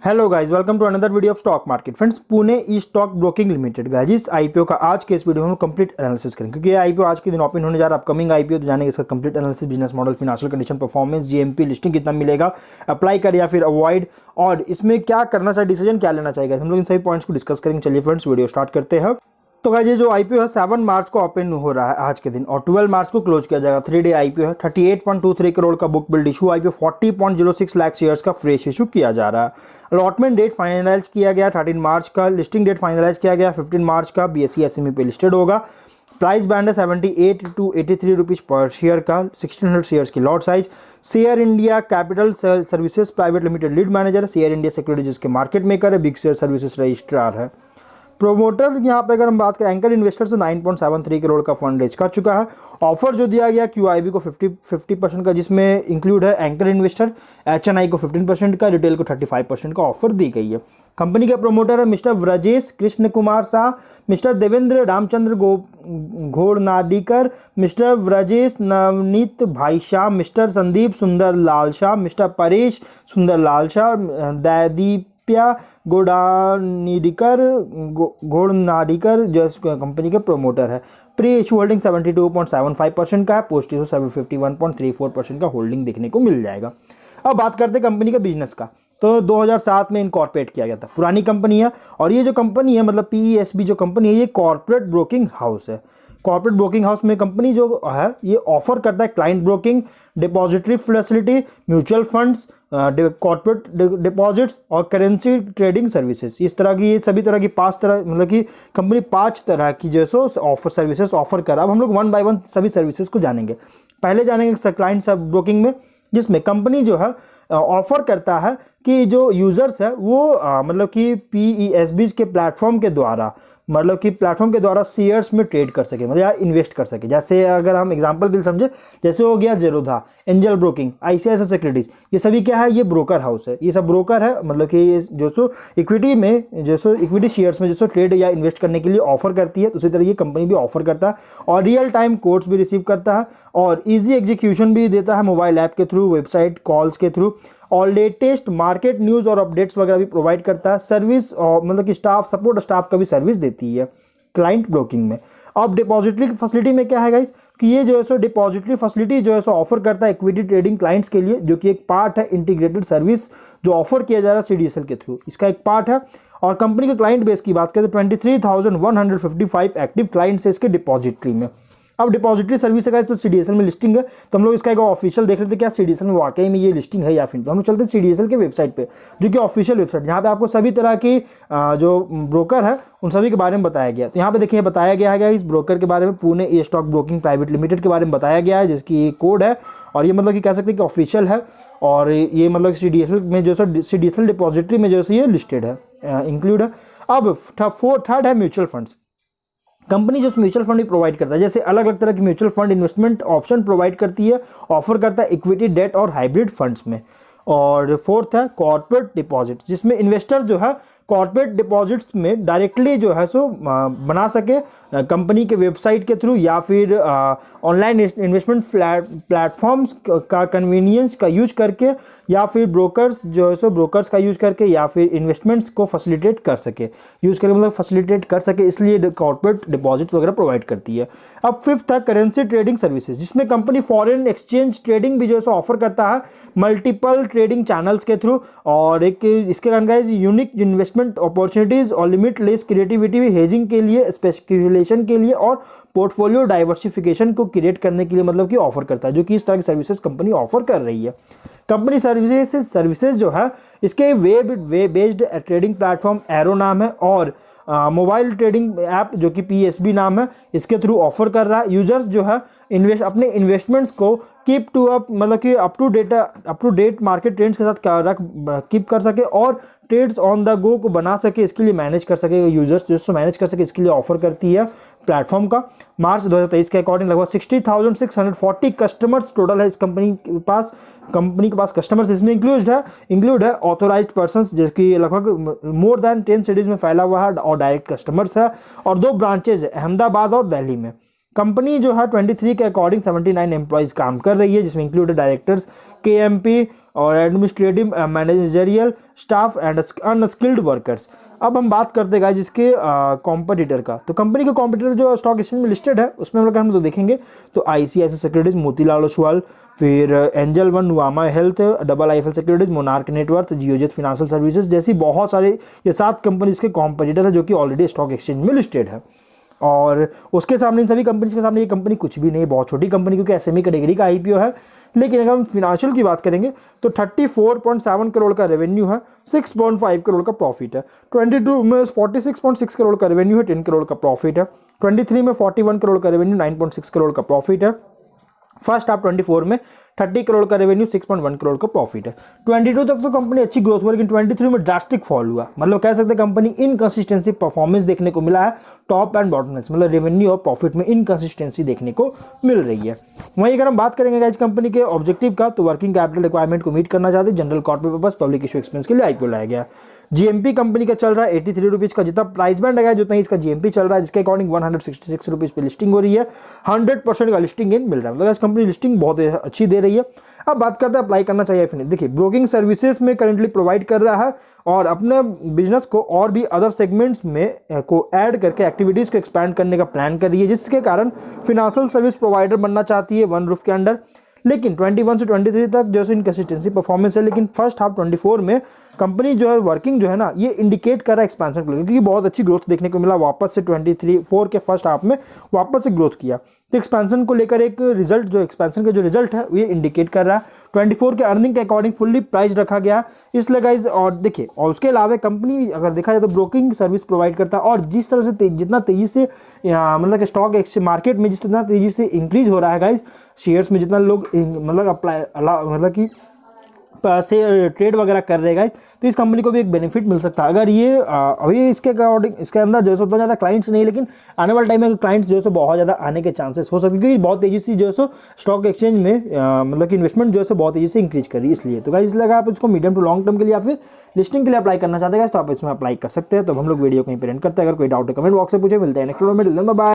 Hello guys, welcome to another video of stock market. Friends, Pune E stock broking limited guys, इस IPO का आज के इस video में हम कंप्लीट एनालिसिस करेंगे, क्योंकि ये आईपीओ आज के दिन ओपन होने जा रहा है। अपकमिंग आईपीओ तो जानेंगे इसका complete analysis, business model, financial condition, performance, GMP, listing कितना मिलेगा, अप्लाई कर या फिर अवॉइड, और इसमें क्या करना चाहिए, डिसीजन क्या लेना चाहिए। हम लोग इन सभी पॉइंट्स को डिस्कस करेंगे। चलिए फ्रेंड्स, वीडियो स्टार्ट करते हैं। तो गाइस, ये जो आईपीओ है 7 मार्च को ओपन हो रहा है आज के दिन, और 12 मार्च को क्लोज किया जाएगा। 3 डे आईपीओ है। 38.23 करोड़ का book build issue IPO, 40.06 lakh shares का फ्रेश इशू किया जा रहा है। अलॉटमेंट डेट फाइनलाइज किया गया 13 मार्च का। लिस्टिंग डेट फाइनलाइज किया गया 15 मार्च का। बीएसई एसएमई पे लिस्टेड होगा। प्राइस बैंड है 78 to 83 रुपीज पर शेयर का। 1600 शेयर्स की lot size. Share India capital services private limited lead manager है। शेयर इंडिया सिक्योरिटीज के मार्केट मेकर है। बिग शेयर सर्विसेज रजिस्ट्रार है। प्रोमोटर यहाँ पे अगर हम बात करें, एंकर इन्वेस्टर से 9.73 करोड़ का फंड रेज कर चुका है। ऑफर जो दिया गया क्यूआईबी को 50% का, जिसमें इंक्लूड है एंकर इन्वेस्टर, एचएनआई को 15% का, रिटेल को 35% का ऑफर दी गई है। कंपनी के प्रोमोटर है mister Vrajesh Krishna Kumar Shah, mister Devendra Ramchandra Ghodnadikar, mister Vrajesh Navneet bhai Shah, mister Sandeep सुंदर लाल शाह, मिस्टर परेश सुंदर लाल शाह, दैदीप्या घोड़नाडीकर जो कंपनी के प्रोमोटर है। प्री इशू होल्डिंग 72.75% का है। पोस्ट इशू 51.34% का होल्डिंग देखने को मिल जाएगा। अब बात करते हैं कंपनी के बिजनेस का। तो 2007 में इनकॉर्पोरेट किया गया था। पुरानी कंपनी है, और ये जो कंपनी है, मतलब पीईएसबी जो कंपनी है, ये कॉर्पोरेट ब्रोकिंग हाउस है। कॉर्पोरेट ब्रोकिंग हाउस में कंपनी जो है ये ऑफर करता है client broking, depository facility, mutual funds, corporate deposits और करेंसी ट्रेडिंग सर्विसेज। इस तरह की, ये सभी तरह की 5 तरह, मतलब कि कंपनी 5 तरह की जो सो ऑफर सर्विसेज ऑफर कर रहा है। अब हम लोग 1 बाय 1 सभी सर्विसेज को जानेंगे। पहले जानेंगे क्लाइंट सब ब्रोकिंग में, जिसमें कंपनी जो है ऑफर करता है कि जो यूज़र्स है वो मतलब कि पीईएसबीज के प्लेटफॉर्म के द्वारा, मतलब कि प्लेटफॉर्म के द्वारा शेयर्स में ट्रेड कर सके, मतलब या इन्वेस्ट कर सके। जैसे अगर हम एग्जांपल के लिए समझे, जैसे हो गया Zerodha, angel broking, ICICI securities, ये सभी क्या है, ये ब्रोकर हाउस है। ये सब ब्रोकर है, मतलब कि ये जो सो इक्विटी में, जो सो इक्विटी शेयर्स में जो सो ट्रेड या इन्वेस्ट करने के लिए ऑफर करती है। उसी तरह ये कंपनी भी ऑफर करता है, और रियल टाइम कोड्स भी रिसीव करता है, और ईजी एग्जीक्यूशन भी देता है मोबाइल ऐप के थ्रू, वेबसाइट कॉल्स के थ्रू, और लेटेस्ट मार्केट न्यूज़ और अपडेट्स वगैरह भी प्रोवाइड करता है। सर्विस और मतलब कि स्टाफ सपोर्ट स्टाफ का भी सर्विस देती है क्लाइंट ब्रोकिंग में। अब डिपॉजिटरी फैसिलिटी में क्या है गाइस, कि ये जो है सो डिपॉजिटरी फैसिलिटी जो है सो ऑफर करता है इक्विटी ट्रेडिंग क्लाइंट्स के लिए, जो कि एक पार्ट है इंटीग्रेटेड सर्विस जो ऑफर किया जा रहा है सीडीएसएल के थ्रू, इसका एक पार्ट है। और कंपनी के क्लाइंट बेस की बात करें तो 23,155 एक्टिव क्लाइंट्स है इसके डिपॉजिटरी में। अब डिपॉजिटरी सर्विस है तो सीडीएसएल में लिस्टिंग है, तो हम लोग इसका एक ऑफिशियल देख लेते हैं क्या सीडीएसएल में वाकई में ये लिस्टिंग है या फिर। तो हम लोग चलते हैं सीडीएसएल के वेबसाइट पे, जो कि ऑफिशियल वेबसाइट, जहाँ पे आपको सभी तरह की जो ब्रोकर है उन सभी के बारे में बताया गया। तो यहाँ पे देखिए बताया गया है इस ब्रोकर के बारे में, Pune E stock broking private limited के बारे में बताया गया है, जिसकी कोड है, और ये मतलब कि कह सकते हैं कि ऑफिशियल है, और ये मतलब सीडीएसएल में जो है सीडीएसएल डिपॉजिटरी में जो है ये लिस्टेड है, इंक्लूड है। अब थर्ड है म्यूचुअल फंड्स। कंपनी जो म्यूचुअल फंड भी प्रोवाइड करता है, जैसे अलग अलग तरह की mutual fund investment option provide करती है, ऑफर करता है इक्विटी, डेट और हाइब्रिड फंड्स में। और फोर्थ है कॉर्पोरेट डिपॉजिट, जिसमें इन्वेस्टर जो है कॉर्पोरेट डिपॉजिट्स में डायरेक्टली जो है सो बना सके कंपनी के वेबसाइट के थ्रू, या फिर ऑनलाइन इन्वेस्टमेंट प्लेटफॉर्म्स का कन्वीनियंस का यूज करके, या फिर ब्रोकर्स जो है सो ब्रोकर्स का यूज करके, या फिर इन्वेस्टमेंट्स को फैसिलिटेट कर सके, यूज करके मतलब फैसिलिटेट कर सके, इसलिए कॉर्पोरेट डिपॉजिट वगैरह प्रोवाइड करती है। अब फिफ्थ है करेंसी ट्रेडिंग सर्विसेज, जिसमें कंपनी फॉरेन एक्सचेंज ट्रेडिंग भी जो है ऑफर करता है मल्टीपल ट्रेडिंग चैनल्स के थ्रू, और एक इसके कारण यूनिक इन्वेस्टमेंट अपॉर्चुनिटीज और लिमिटलेस क्रिएटिविटी हेजिंग के लिए, स्पेकुलेशन के लिए, और पोर्टफोलियो डाइवर्सिफिकेशन को क्रिएट करने के लिए मतलब कि ऑफर करता है, जो कि इस तरह की सर्विसेज कंपनी ऑफर कर रही है। कंपनी सर्विसेज जो है इसके web based trading platform arrow नाम है, और मोबाइल ट्रेडिंग ऐप जो कि पीएसबी नाम है, इसके थ्रू ऑफर कर रहा है। यूजर्स जो है अपने इन्वेस्टमेंट्स को कीप टू अप, मतलब कि up to date market trends के साथ कीप कर सके, और ट्रेड्स ऑन द गो को बना सके, इसके लिए मैनेज कर सके, यूजर्स जो मैनेज कर सके, इसके लिए ऑफर करती है प्लेटफॉर्म का। मार्च 2023 के अकॉर्डिंग लगभग 60,640 कस्टमर्स टोटल है इस कंपनी के पास कस्टमर्स। इसमें इंक्लूड है ऑथोराइज्ड पर्सन्स, जिसकी लगभग मोर देन 10 सिटीज में फैला हुआ है, और डायरेक्ट कस्टमर्स है, और 2 ब्रांचेज है अहमदाबाद और दिल्ली में। कंपनी जो है 23 के अकॉर्डिंग 79 एम्प्लॉइज काम कर रही है, जिसमें इंक्लूडेड डायरेक्टर्स, केएमपी, और administrative managerial staff and unskilled workers. अब हम बात करते हैं गाइस इसके कॉम्पिटिटर का। तो कंपनी के कॉम्पिटिटर जो स्टॉक एक्सचेंज में लिस्टेड है उसमें हम तो देखेंगे तो ICICI सिक्योरिटीज, मोतीलाल ओसवाल, फिर Angel One, Nuvama wealth, IIFL securities, Monarch Networth, Geojit financial services जैसी बहुत सारे ये 7 कंपनी इसके कॉम्पिटिटर है जो कि ऑलरेडी स्टॉक एक्सचेंज में लिस्टेड है। और उसके सामने इन सभी कंपनीज के सामने ये कंपनी कुछ भी नहीं, बहुत छोटी कंपनी क्योंकि SME कैटेगरी का IPO है। लेकिन अगर हम फिनेंशियल की बात करेंगे तो 34.7 करोड़ का रेवेन्यू है, 6.5 करोड़ का प्रॉफिट है। 22 में 46.6 करोड़ का रेवेन्यू है, 10 करोड़ का प्रॉफिट है। 23 में 41 करोड़ का रेवेन्यू, 9.6 करोड़ का प्रॉफिट है। फर्स्ट हाफ 24 में 30 करोड़ का रेवेन्यू, 6.1 करोड़ का प्रॉफिट है। 22 तक तो कंपनी अच्छी ग्रोथ हुआ, लेकिन 23 में ड्रास्टिक फॉल हुआ। मतलब कह सकते हैं कंपनी इनकंसिस्टेंसी परफॉर्मेंस देखने को मिला है, टॉप एंड बॉटम, मतलब रेवेन्यू और प्रॉफिट में इनकंसिस्टेंसी देखने को मिल रही है। वहीं अगर हम बात करेंगे गाइस कंपनी के ऑब्जेक्टिव का, तो वर्किंग कैपिटल रिक्वायरमेंट को मीट करना चाहते, general corporate purpose, public issue expense के लिए IPO लाया गया। GMP कंपनी का चल रहा है 83 रुपीज़ का, जितना प्राइस बैंड है उतना ही इसका GMP चल रहा है, जिसके अकॉर्डिंग 166 रुपीज़ पे लिस्टिंग हो रही है। 100% का लिस्टिंग इन मिल रहा है, मतलब इस कंपनी लिस्टिंग बहुत अच्छी दे रही है। अब बात करते हैं अप्लाई करना चाहिए फिर नहीं। देखिए ब्रोकिंग सर्विसेज में करेंटली प्रोवाइड कर रहा है और अपने बिजनेस को और भी अदर सेगमेंट्स में को ऐड करके एक्टिविटीज़ को एक्सपैंड करने का प्लान कर रही है, जिसके कारण फिनेंशियल सर्विस प्रोवाइडर बनना चाहती है वन रूफ के अंडर। लेकिन 21 से 23 तक जो है इनकंसिस्टेंसी परफॉर्मेंस है, लेकिन फर्स्ट हाफ 24 में कंपनी जो है वर्किंग जो है ना ये इंडिकेट कर रहा है एक्सपेंशन को लेकर, क्योंकि बहुत अच्छी ग्रोथ देखने को मिला, वापस से 23-4 के फर्स्ट हाफ में वापस से ग्रोथ किया। तो एक्सपेंशन को लेकर एक रिजल्ट जो एक्सपेंशन का जो रिजल्ट है ये इंडिकेट कर रहा है। 24 के अर्निंग के अकॉर्डिंग फुल्ली प्राइस रखा गया, इसलिए गाइस। और देखिए और उसके अलावा कंपनी अगर देखा जाए तो ब्रोकिंग सर्विस प्रोवाइड करता है, और जिस तरह से जितना तेजी से मतलब कि स्टॉक एक्सचेंज मार्केट में जितना तेजी से इंक्रीज हो रहा है गाइस, शेयर्स में जितना लोग मतलब अप्लाई मतलब कि से ट्रेड वगैरह कर रहे हैं, तो इस कंपनी को भी एक बेनिफिट मिल सकता है। अगर ये अभी इसके अकॉर्डिंग इसके अंदर जो है उतना ज़्यादा क्लाइंट्स नहीं, लेकिन आने वाले टाइम में क्लाइंट्स जो है बहुत ज़्यादा आने के चांसेस हो सकते हैं, क्योंकि बहुत तेज़ी से जो है स्टॉक एक्सचेंज में मतलब कि इन्वेस्टमेंट जो है बहुत तेज़ी से इंक्रीज कर रही है। इसलिए तो गाइस इसलिए अगर आप इसको मीडियम टू लॉन्ग टर्म के लिए या फिर लिस्टिंग के लिए अप्लाई करना चाहते हैं तो आप इसमें अप्लाई कर सकते हैं। तो हम लोग वीडियो कहीं पर एंड करते हैं। अगर कोई डाउट है कमेंट बॉक्स से पूछे। मिलते हैं नेक्स्ट वीडियो में। बाय।